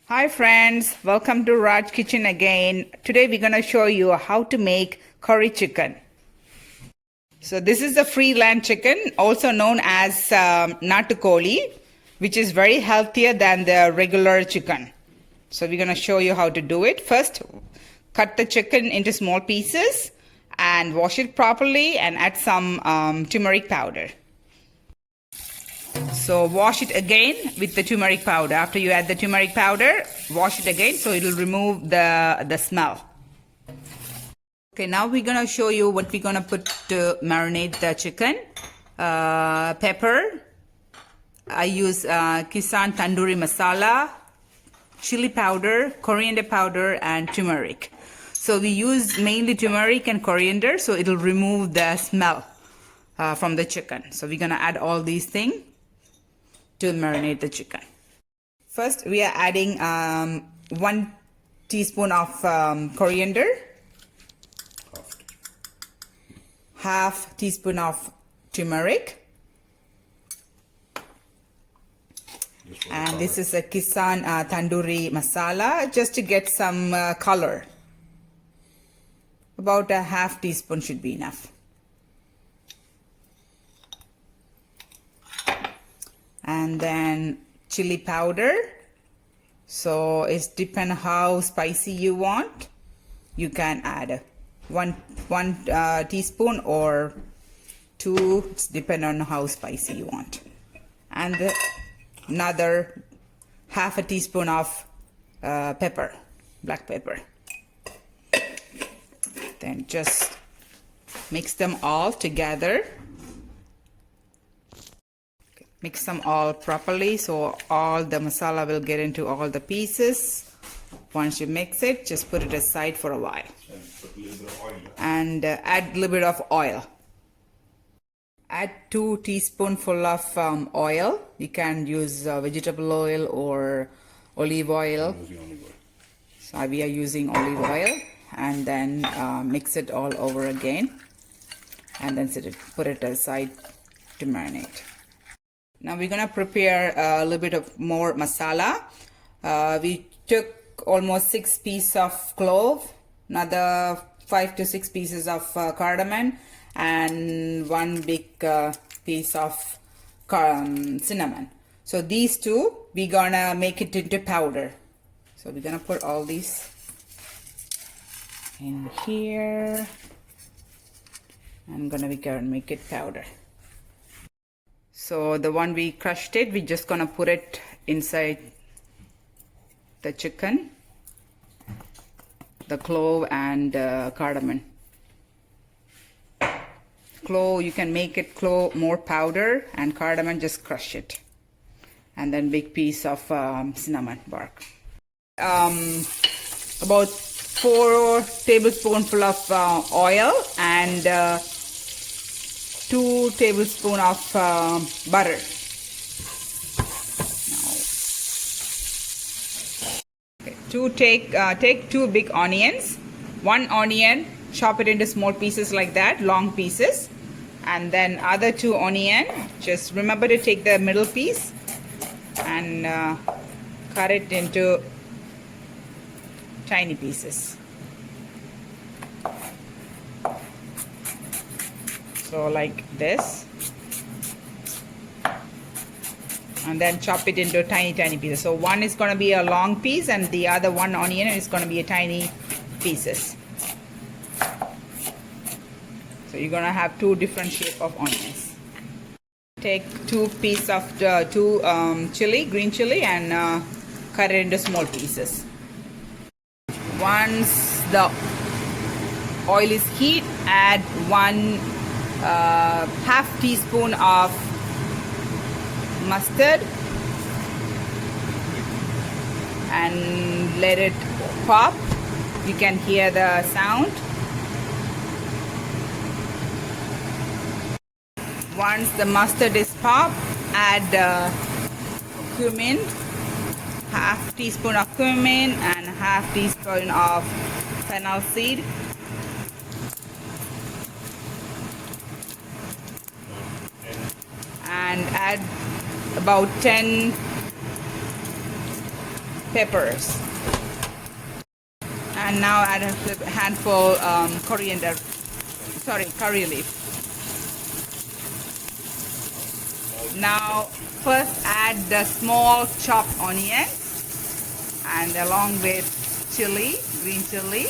Hi friends, welcome to Raj Kitchen again. Today we're going to show you how to make curry chicken. So this is the freeland chicken, also known as Nattu Kolli, which is very healthier than the regular chicken. So we're going to show you how to do it. First, cut the chicken into small pieces and wash it properly and add some turmeric powder. So wash it again with the turmeric powder. After you add the turmeric powder, wash it again so it will remove the smell. Okay, now we're going to show you what we're going to put to marinate the chicken. Pepper. I use Kisan Tandoori Masala, chili powder, coriander powder, and turmeric. So we use mainly turmeric and coriander, so it will remove the smell from the chicken. So we're going to add all these things to marinate the chicken. First, we are adding 1 teaspoon of coriander, half teaspoon of turmeric, and this is a Kisan Tandoori Masala, just to get some color. About a half teaspoon should be enough. And then chili powder. So it's depend how spicy you want. You can add one teaspoon or 2. It's depend on how spicy you want. And another half a teaspoon of pepper, black pepper. Then just mix them all together. Mix them all properly so all the masala will get into all the pieces. Once you mix it, just put it aside for a while. And add a little bit of oil. Add 2 teaspoonful of oil. You can use vegetable oil or olive oil. So we are using olive oil. And then mix it all over again. And then put it aside to marinate. Now we're going to prepare a little bit of more masala. We took almost 6 pieces of clove, another 5 to 6 pieces of cardamom, and 1 big piece of cinnamon. So these two, we're going to make it into powder. So we're going to put all these in here. I'm going to make it powder. So the one we crushed it, we're just gonna put it inside the chicken, the clove and cardamom. Clove, you can make it clove more powder, and cardamom just crush it. And then big piece of cinnamon bark. About 4 tablespoonful of oil and 2 tablespoons of butter. Okay. Take 2 big onions. 1 onion, chop it into small pieces like that, long pieces. And then other 2 onion, just remember to take the middle piece and cut it into tiny pieces. So like this, and then chop it into tiny pieces. So one is going to be a long piece and the other 1 onion is going to be a tiny pieces. So you're going to have 2 different shape of onions. Take 2 pieces of green chili, and cut it into small pieces. Once the oil is heat, add 1 half teaspoon of mustard and let it pop. You can hear the sound. Once the mustard is popped, add cumin, half teaspoon of cumin and half teaspoon of fennel seed. And add about 10 peppers. And now add a handful curry leaf. Now first add the small chopped onion and along with chili, green chili.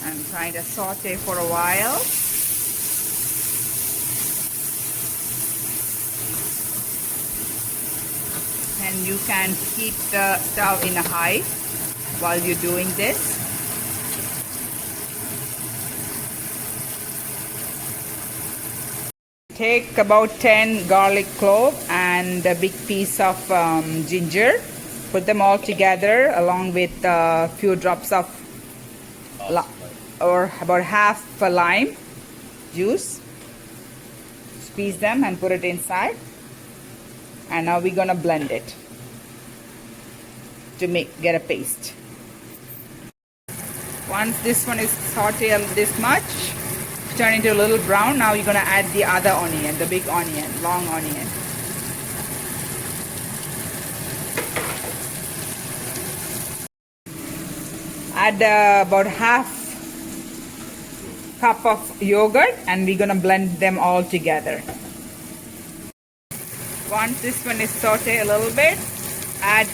And try to saute for a while. And you can keep the stove in a high while you're doing this. Take about 10 garlic cloves and a big piece of ginger. Put them all together along with a few drops of or about half a lime juice. Squeeze them and put it inside. And now we're gonna blend it to get a paste. Once this one is sauteed this much, turn into a little brown. Now you're gonna add the other onion, the big onion, long onion. Add about half cup of yogurt and we're gonna blend them all together. Once this one is sauteed a little bit, add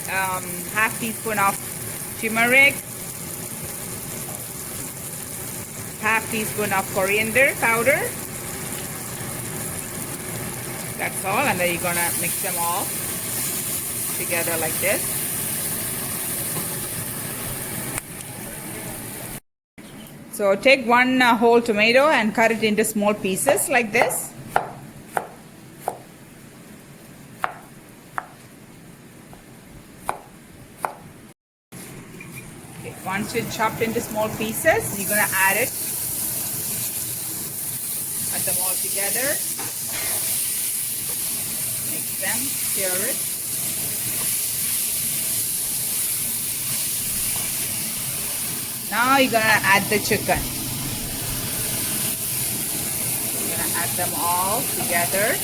half teaspoon of turmeric, half teaspoon of coriander powder. That's all, and then you're gonna mix them all together like this. So take one whole tomato and cut it into small pieces like this. Once it's chopped into small pieces, you're going to add it. Add them all together. Mix them, stir it. Now you're going to add the chicken. You're going to add them all together.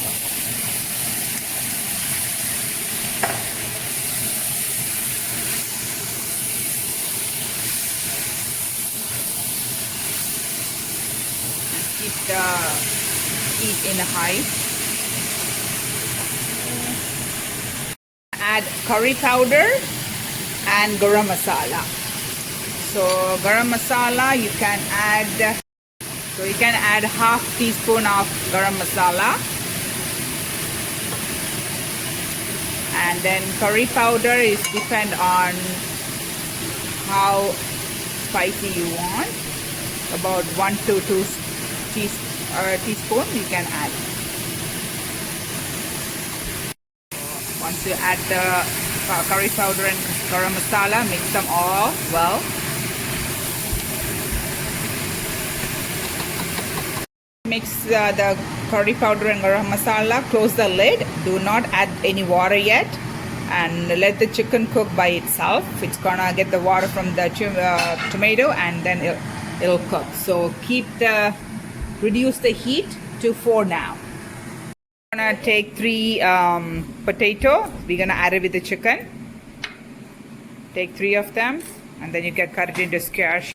Keep the heat in high. Add curry powder and garam masala. So garam masala you can add half teaspoon of garam masala, and then curry powder is depend on how spicy you want. About 1 to 2 teaspoon you can add. Once you add the curry powder and garam masala, mix them all well. Mix the curry powder and garam masala, close the lid, do not add any water yet, and let the chicken cook by itself. It's gonna get the water from the tomato and then it'll cook. So reduce the heat to 4 now. We're gonna take 3 potato. We're gonna add it with the chicken. Take 3 of them and then you can cut it into squares.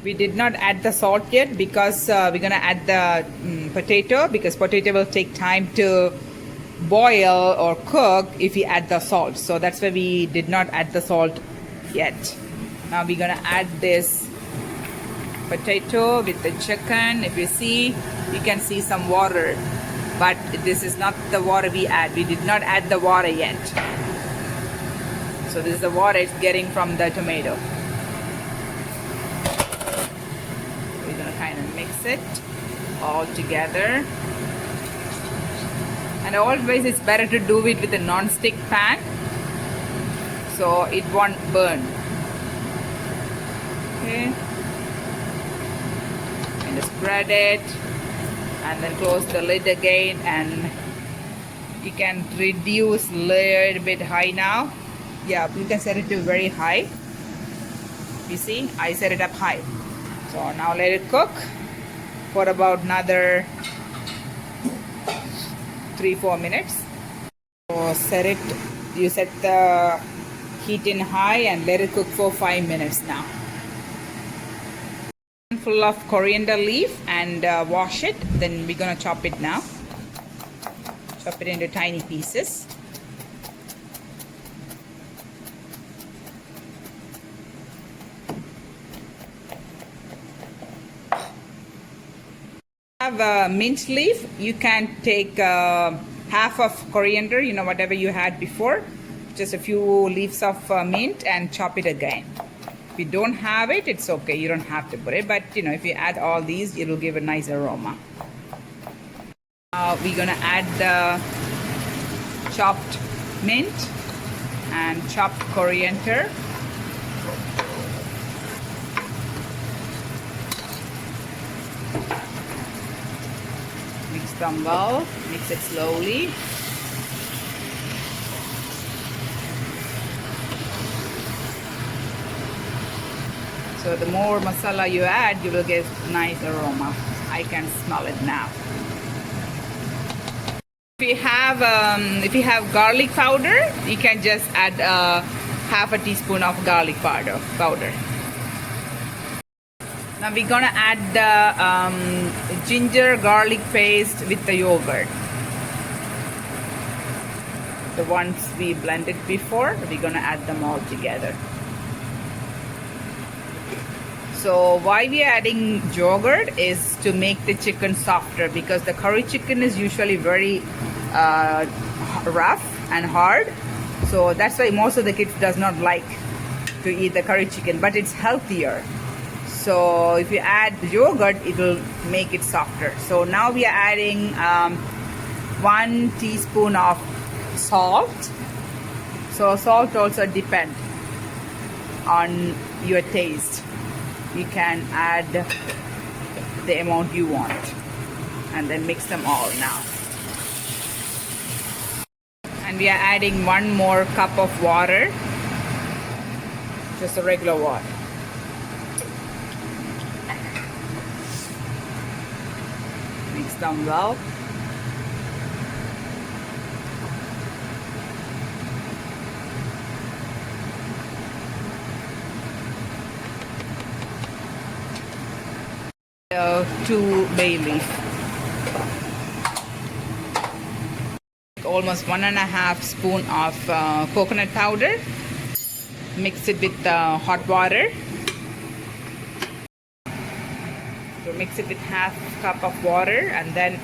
We did not add the salt yet because we're gonna add the potato, because potato will take time to boil or cook if we add the salt. So that's why we did not add the salt yet. Now we're gonna add this potato with the chicken. If you see, you can see some water, but this is not the water we add. We did not add the water yet. So this is the water it's getting from the tomato. We're gonna kind of mix it all together. And always it's better to do it with a non-stick pan so it won't burn. Okay. And spread it and then close the lid again, and you can reduce a little bit high now. Yeah, you can set it to very high. You see, I set it up high. So now let it cook for about another 3-4 minutes. So you set the heat in high and let it cook for 5 minutes now. Full of coriander leaf and wash it. Then we're gonna chop it now. Chop it into tiny pieces. Have a mint leaf. You can take half of coriander, whatever you had before, just a few leaves of mint, and chop it again. If you don't have it, it's okay, you don't have to put it, but if you add all these, it will give a nice aroma. Now we're gonna add the chopped mint and chopped coriander. Mix them well, mix it slowly. So the more masala you add, you will get nice aroma. I can smell it now. If you have garlic powder, you can just add half a teaspoon of garlic powder. Now we're gonna add the ginger garlic paste with the yogurt. The ones we blended before, we're gonna add them all together. So why we are adding yogurt is to make the chicken softer, because the curry chicken is usually very rough and hard. So that's why most of the kids does not like to eat the curry chicken, but it's healthier. So if you add yogurt, it will make it softer. So now we are adding 1 teaspoon of salt. So salt also depends on your taste. You can add the amount you want and then mix them all now. And we are adding 1 more cup of water, just a regular water. Mix them well. Two bay leaf. Almost 1.5 spoon of coconut powder. Mix it with hot water. So mix it with half cup of water and then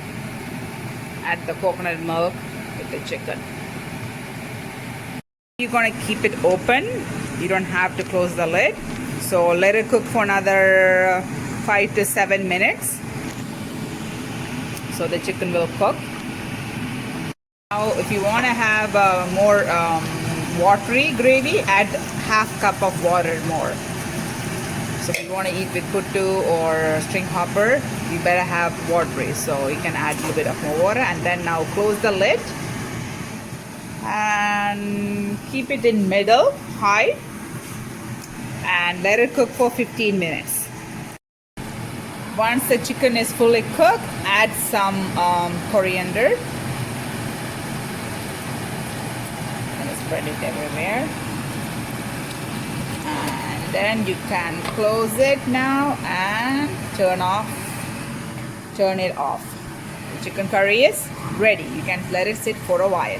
add the coconut milk with the chicken. You're gonna keep it open. You don't have to close the lid. So let it cook for another 5 to 7 minutes. So the chicken will cook. Now if you want to have a more watery gravy, add half cup of water more. So if you want to eat with puttu or string hopper, you better have watery. So you can add a little bit of more water, and then now close the lid and keep it in middle high and let it cook for 15 minutes. Once the chicken is fully cooked, add some coriander and spread it everywhere. And then you can close it now and turn it off. The chicken curry is ready. You can let it sit for a while.